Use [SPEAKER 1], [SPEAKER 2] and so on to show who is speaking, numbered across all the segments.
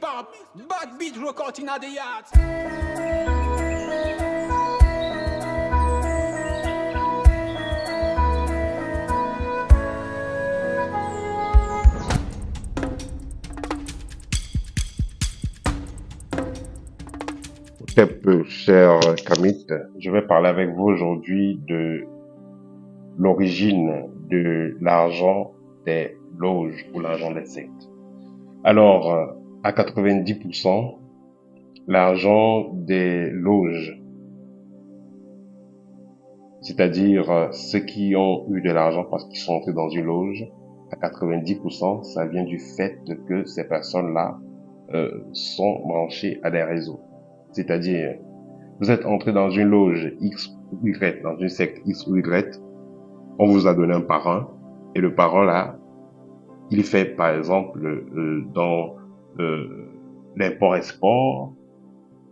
[SPEAKER 1] Bob, bad beat rock out inna the yard.
[SPEAKER 2] Très peu, cher Kamit, je vais parler avec vous aujourd'hui de l'origine de l'argent des loges ou l'argent des sectes. Alors, à 90%, l'argent des loges, c'est-à-dire ceux qui ont eu de l'argent parce qu'ils sont entrés dans une loge, à 90%, ça vient du fait que ces personnes-là sont branchées à des réseaux. C'est-à-dire, vous êtes entré dans une loge X ou Y, dans une secte X ou Y, on vous a donné un parrain, et le parrain là, il fait par exemple dans l'import-export,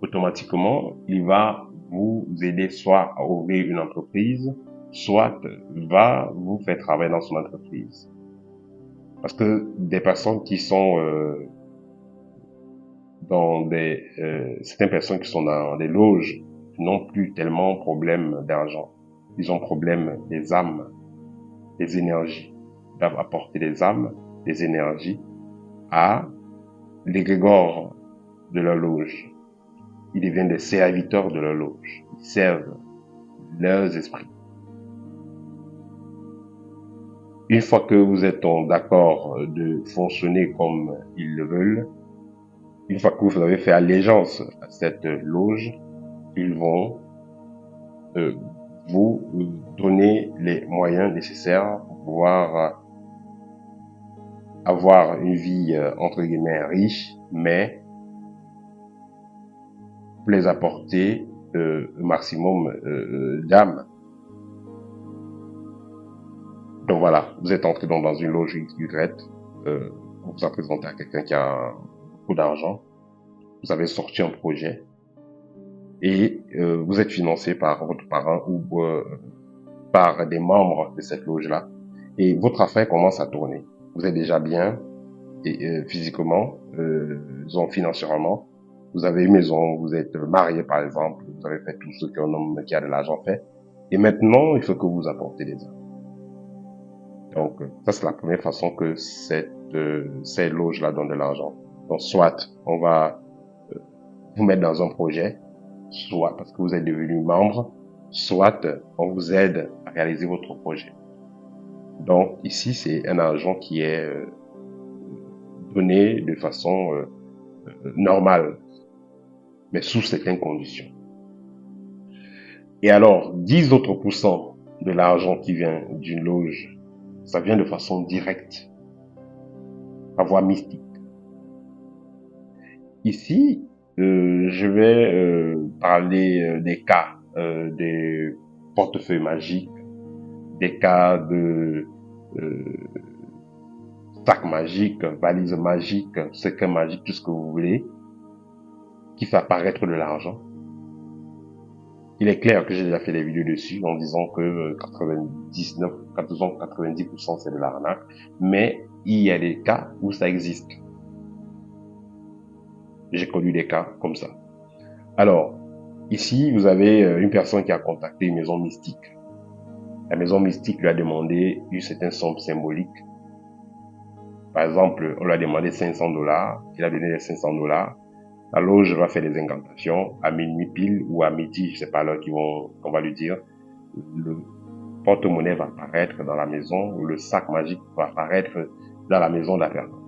[SPEAKER 2] automatiquement, il va vous aider soit à ouvrir une entreprise, soit va vous faire travailler dans son entreprise. Parce que des personnes qui sont certaines personnes qui sont dans des loges n'ont plus tellement problème d'argent. Ils ont problème des âmes, des énergies. Ils doivent apporter des âmes, des énergies à l'égrégore de leur loge. Ils deviennent des serviteurs de leur loge. Ils servent leurs esprits. Une fois que vous êtes d'accord de fonctionner comme ils le veulent, une fois que vous avez fait allégeance à cette loge, ils vont vous donner les moyens nécessaires pour pouvoir avoir une vie entre guillemets riche, mais pour les apporter le maximum d'âme. Donc voilà, vous êtes entré dans une loge Y, on vous a présenté à quelqu'un qui a beaucoup d'argent, vous avez sorti un projet et vous êtes financé par votre parent ou par des membres de cette loge-là et votre affaire commence à tourner. Vous êtes déjà bien et physiquement, disons financièrement, vous avez une maison, vous êtes marié par exemple, vous avez fait tout ce qu'un homme qui a de l'argent fait et maintenant il faut que vous apportez des âmes. Donc, ça, c'est la première façon que ces loges-là donnent de l'argent. Donc, soit on va vous mettre dans un projet, soit parce que vous êtes devenu membre, soit on vous aide à réaliser votre projet. Donc, ici, c'est un argent qui est donné de façon normale, mais sous certaines conditions. Et alors, 10 autres pourcents de l'argent qui vient d'une loge, ça vient de façon directe, par voie mystique. Ici, je vais parler des cas des portefeuilles magiques, des cas de sacs magiques, valises magiques, secrets magiques, tout ce que vous voulez, qui fait apparaître de l'argent. Il est clair que j'ai déjà fait des vidéos dessus en disant que 90% c'est de l'arnaque, mais il y a des cas où ça existe. J'ai connu des cas comme ça. Alors, ici, vous avez une personne qui a contacté une maison mystique. La maison mystique lui a demandé une certaine somme symbolique. Par exemple, on lui a demandé $500, il a donné les $500. La loge va faire des incantations à minuit pile ou à midi, je sais pas l'heure qu'on va lui dire. Le porte-monnaie va apparaître dans la maison, ou le sac magique va apparaître dans la maison de la personne.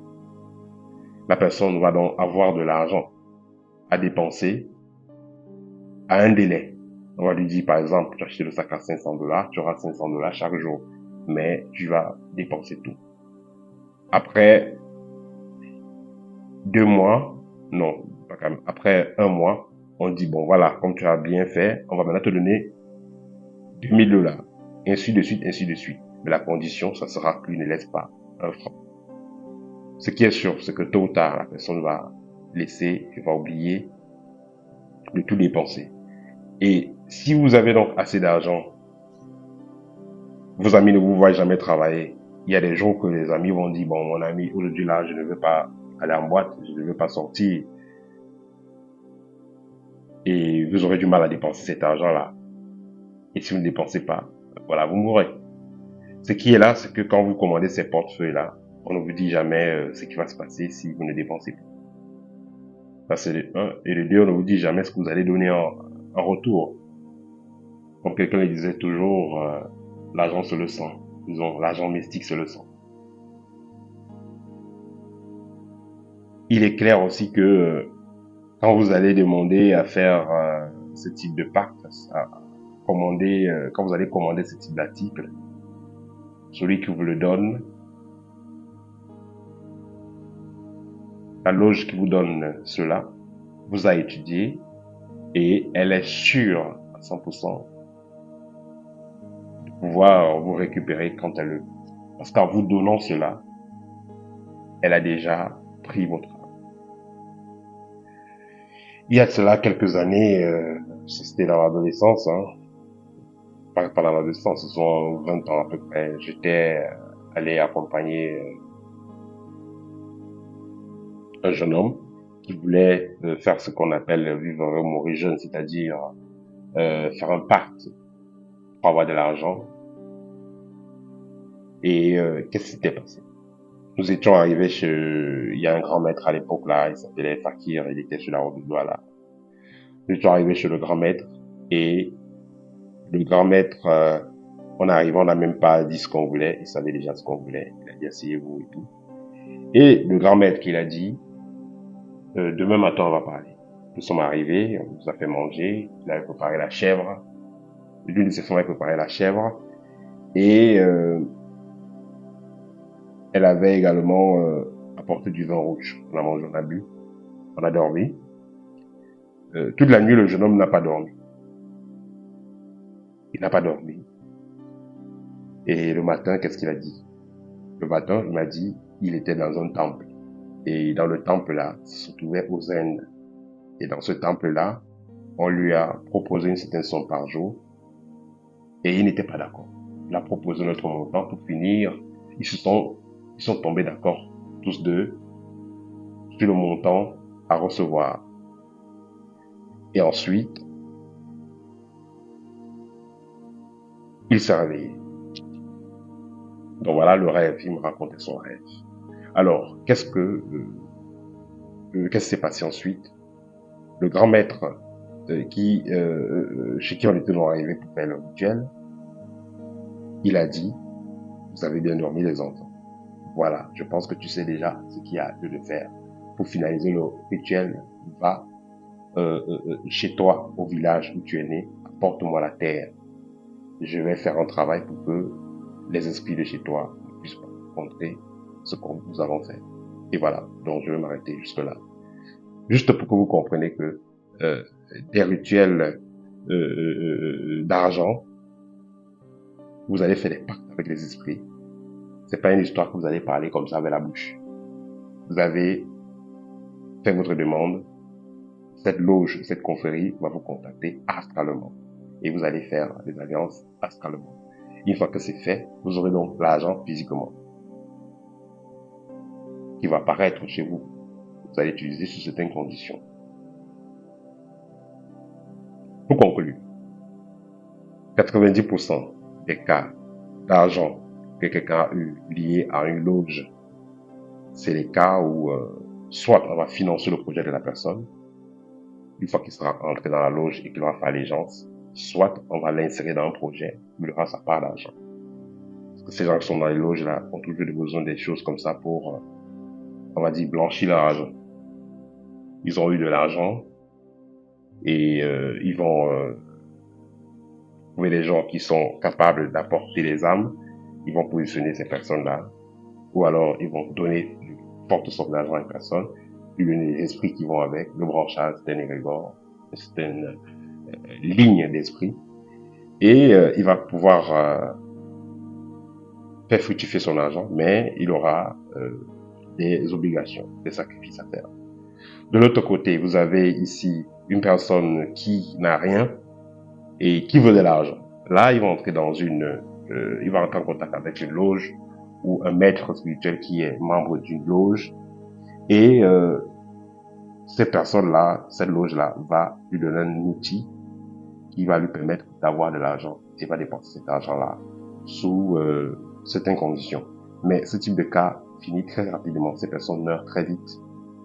[SPEAKER 2] La personne va donc avoir de l'argent à dépenser à un délai. On va lui dire, par exemple, tu achètes le sac à $500, tu auras $500 chaque jour, mais tu vas dépenser tout. Après 2 mois, non, pas quand même, après 1 mois, on dit, bon, voilà, comme tu as bien fait, on va maintenant te donner $2000, ainsi de suite, ainsi de suite. Mais la condition, ça sera que tu ne laisses pas un franc. Ce qui est sûr, c'est que tôt ou tard, la personne va laisser, va oublier de tout dépenser. Et si vous avez donc assez d'argent, vos amis ne vous voient jamais travailler. Il y a des jours que les amis vont dire, bon, mon ami, aujourd'hui là, je ne veux pas aller en boîte, je ne veux pas sortir. Et vous aurez du mal à dépenser cet argent-là. Et si vous ne dépensez pas, voilà, vous mourrez. Ce qui est là, c'est que quand vous commandez ces portefeuilles-là, on ne vous dit jamais ce qui va se passer si vous ne dépensez pas. Ça, c'est le 1. Et le 2, on ne vous dit jamais ce que vous allez donner en retour. Comme quelqu'un le disait toujours, l'argent c'est le sang. Disons, l'argent mystique c'est le sang. Il est clair aussi que quand vous allez demander à faire ce type de pacte, quand vous allez commander ce type d'article, celui qui vous le donne, la loge qui vous donne cela, vous a étudié et elle est sûre à 100% de pouvoir vous récupérer quand elle le veut. Parce qu'en vous donnant cela, elle a déjà pris votre argent. Il y a de cela quelques années, c'était dans l'adolescence, pas dans l'adolescence, ce sont 20 ans à peu près, j'étais allé accompagner un jeune homme qui voulait faire ce qu'on appelle vivre ou mourir jeune, c'est-à-dire faire un pacte pour avoir de l'argent. Et qu'est-ce qui s'était passé? Nous étions arrivés il y a un grand maître à l'époque là, il s'appelait Fakir, il était sur la route de Douala. Nous étions arrivés chez le grand maître et le grand maître, en arrivant, on n'a même pas dit ce qu'on voulait, il savait déjà ce qu'on voulait, il a dit asseyez-vous et tout. Et le grand maître qui l'a dit, demain matin on va parler. Nous sommes arrivés, on nous a fait manger, il avait préparé la chèvre, l'une de ses femmes avait préparé la chèvre et elle avait également apporté du vin rouge. On a mangé, on a bu, on a dormi. Toute la nuit, le jeune homme n'a pas dormi. Il n'a pas dormi. Et le matin, qu'est-ce qu'il a dit? Le matin, il m'a dit, il était dans un temple. Et dans le temple-là, il se trouvait aux Indes. Et dans ce temple-là, on lui a proposé une certaine somme par jour. Et il n'était pas d'accord. Il a proposé notre montant pour finir. Ils sont tombés d'accord, tous deux, sur le montant à recevoir. Et ensuite, il s'est réveillé. Donc voilà le rêve, il me racontait son rêve. Alors, qu'est-ce qui s'est passé ensuite? Le grand maître chez qui on était arrivé pour faire le rituel, il a dit, vous avez bien dormi les enfants. Voilà, je pense que tu sais déjà ce qu'il y a lieu de faire. Pour finaliser le rituel, va chez toi, au village où tu es né, apporte-moi la terre. Je vais faire un travail pour que les esprits de chez toi ne puissent pas rencontrer ce que nous allons faire. Et voilà, donc je vais m'arrêter jusque là. Juste pour que vous compreniez que des rituels d'argent, vous allez faire des pactes avec les esprits. C'est pas une histoire que vous allez parler comme ça avec la bouche. Vous avez fait votre demande, cette loge, cette confrérie va vous contacter astralement. Et vous allez faire des alliances astralement. Une fois que c'est fait, vous aurez donc l'argent physiquement qui va apparaître chez vous. Vous allez utiliser sous certaines conditions. Pour conclure, 90% des cas d'argent que quelqu'un a eu lié à une loge, c'est les cas où soit on va financer le projet de la personne, une fois qu'il sera entré dans la loge et qu'il aura fait allégeance, soit on va l'insérer dans un projet où il aura sa part d'argent. Parce que ces gens qui sont dans les loges là ont toujours besoin des choses comme ça pour, on va dire, blanchir leur argent. Ils ont eu de l'argent et ils vont trouver des gens qui sont capables d'apporter les âmes. Ils vont positionner ces personnes-là. Ou alors, ils vont donner une forte somme d'argent à une personne, lui donner les esprits qui vont avec, le branchage d'un égrégore, c'est une ligne d'esprit. Et il va pouvoir faire fructifier son argent, mais il aura des obligations, des sacrifices à faire. De l'autre côté, vous avez ici une personne qui n'a rien et qui veut de l'argent. Là, il va entrer dans il va entrer en contact avec une loge ou un maître spirituel qui est membre d'une loge Et cette personne-là, cette loge-là, va lui donner un outil qui va lui permettre d'avoir de l'argent et va dépenser cet argent-là sous certaines conditions. Mais ce type de cas finit très rapidement. Ces personnes meurent très vite.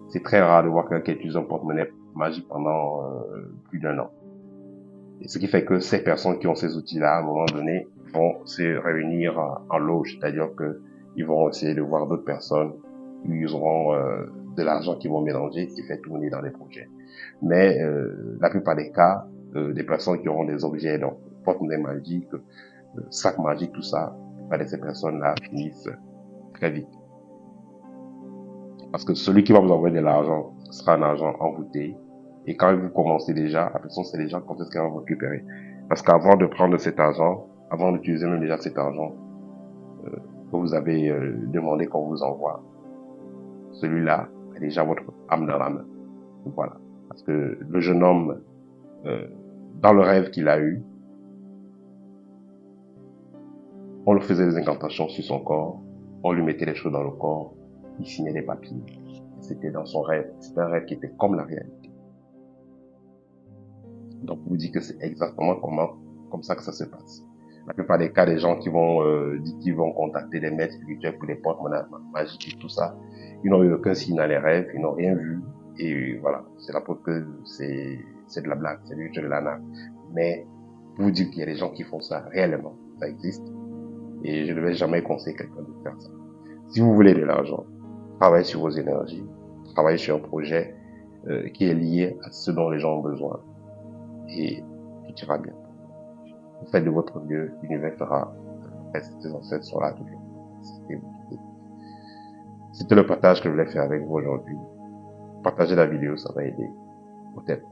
[SPEAKER 2] C'est très rare de voir quelqu'un qui utilise un porte-monnaie magique pendant plus d'1 an. Et ce qui fait que ces personnes qui ont ces outils-là, à un moment donné, vont se réunir en loge, c'est-à-dire que ils vont essayer de voir d'autres personnes, ils auront de l'argent qu'ils vont mélanger et faire tourner dans les projets. Mais la plupart des cas, des personnes qui auront des objets, donc porte-monnaie magique, sac magique, tout ça, ces personnes-là finissent très vite. Parce que celui qui va vous envoyer de l'argent sera un argent envoûté. Et quand vous commencez déjà, la personne sait déjà quand est-ce qu'elle va vous récupérer. Parce qu'avant de prendre cet argent, avant d'utiliser même déjà cet argent que vous avez demandé qu'on vous envoie, celui-là a déjà votre âme dans la main. Voilà. Parce que le jeune homme, dans le rêve qu'il a eu, on lui faisait des incantations sur son corps, on lui mettait les choses dans le corps, il signait des papiers. C'était dans son rêve. C'était un rêve qui était comme la réalité. Donc, je vous dis que c'est exactement comme ça que ça se passe. La plupart des cas, des gens qui vont dire qu'ils vont contacter des maîtres spirituels pour les porte-monnaies magiques et tout ça, ils n'ont eu aucun signe dans les rêves, ils n'ont rien vu. Et voilà, c'est la preuve que c'est de la blague, c'est du jeu de la nappe. Mais, pour vous dire qu'il y a des gens qui font ça réellement, ça existe. Et je ne vais jamais conseiller quelqu'un de faire ça. Si vous voulez de l'argent, travaillez sur vos énergies, travaillez sur un projet qui est lié à ce dont les gens ont besoin. Et tout ira bien. Vous faites de votre mieux, l'univers fera le reste, des ancêtres sont là toujours. C'était le partage que je voulais faire avec vous aujourd'hui. Partagez la vidéo, ça va aider. Peut-être.